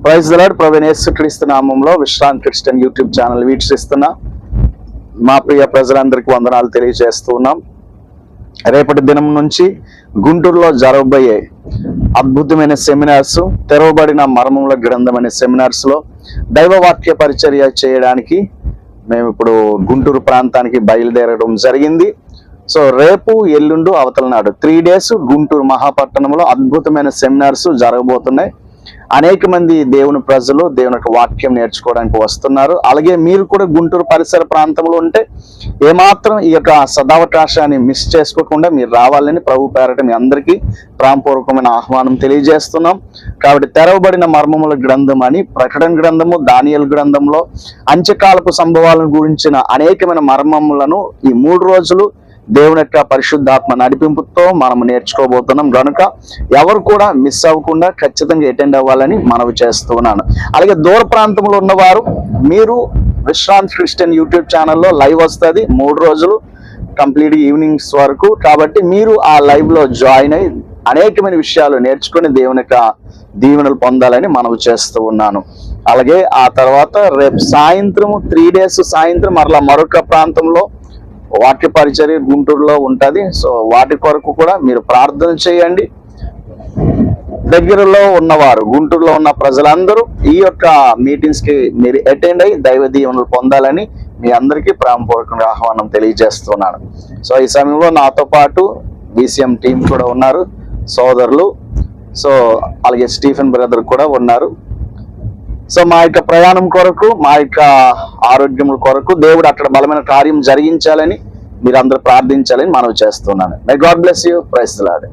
Praise the lord. ప్రభువైన యేసుక్రీస్తు నామములో విశ్రాంతి క్రిస్టియన్ యూట్యూబ్ ఛానల్ వీక్షిస్తున్న మా ప్రియ ప్రజలందరికీ వందనాలు తెలియజేస్తూ ఉన్నాం. రేపటి దినం నుంచి గుంటూరులో జరగబోయే అద్భుతమైన సెమినార్స్, తెరవబడిన మర్మముల గ్రంథం అనే సెమినార్స్ లో దైవవాక్య పరిచర్య చేయడానికి మేము ఇప్పుడు గుంటూరు ప్రాంతానికి బయలుదేరడం జరిగింది. సో రేపు, ఎల్లుండు, అవతల నాడు 3 days గుంటూరు మహాపట్టణంలో అద్భుతమైన సెమినార్స్ జరగబోతున్నాయి. అనేక మంది దేవుని ప్రజలు దేవుని యొక్క వాక్యం నేర్చుకోవడానికి వస్తున్నారు. అలాగే మీరు కూడా గుంటూరు పరిసర ప్రాంతంలో ఉంటే ఏమాత్రం ఈ యొక్క సదావకాశాన్ని మిస్ చేసుకోకుండా మీరు రావాలని ప్రభు పేరట మీ అందరికీ ప్రేమపూర్వకమైన ఆహ్వానం తెలియజేస్తున్నాం. కాబట్టి తెరవబడిన మర్మముల గ్రంథం అని ప్రకటన గ్రంథము, దానియేలు గ్రంథంలో అంత్యకాలపు సంభవాలను గురించిన అనేకమైన మర్మములను ఈ 3 రోజులు దేవుని యొక్క పరిశుద్ధాత్మ నడిపింపుతో మనం నేర్చుకోబోతున్నాం. కనుక ఎవరు కూడా మిస్ అవ్వకుండా ఖచ్చితంగా అటెండ్ అవ్వాలని మనవి చేస్తున్నాను. అలాగే దూర ప్రాంతంలో ఉన్నవారు మీరు విశ్రాంతి క్రిస్టియన్ యూట్యూబ్ ఛానల్లో లైవ్ వస్తుంది 3 రోజులు కంప్లీట్ ఈవినింగ్స్ వరకు. కాబట్టి మీరు ఆ లైవ్ లో జాయిన్ అయ్యి అనేకమైన విషయాలు నేర్చుకుని దేవుని యొక్క దీవెనలు పొందాలని మనవి చేస్తూ ఉన్నాను. అలాగే ఆ తర్వాత రేపు సాయంత్రం 3 days సాయంత్రం మరలా మరొక ప్రాంతంలో వాక్య పరిచర్య గుంటూరులో ఉంటుంది. సో వాటి కొరకు కూడా మీరు ప్రార్థన చేయండి. దగ్గరలో ఉన్నవారు, గుంటూరులో ఉన్న ప్రజలందరూ ఈ యొక్క మీటింగ్స్ కి మీరు అటెండ్ అయ్యి దైవ దీవెనలు పొందాలని మీ అందరికీ ప్రేమపూర్వకంగా ఆహ్వానం తెలియజేస్తున్నాను. సో ఈ సమయంలో నాతో పాటు BCM టీం కూడా ఉన్నారు, సోదరులు. సో అలాగే స్టీఫెన్ బ్రదర్ కూడా ఉన్నారు. సో మా యొక్క ప్రయాణం కొరకు, మా యొక్క ఆరోగ్యం కొరకు దేవుడు అక్కడ బలమైన కార్యం జరిగించాలని మీరందరూ ప్రార్థించాలని మనవి చేస్తున్నాను. May God bless you. Praise the lord.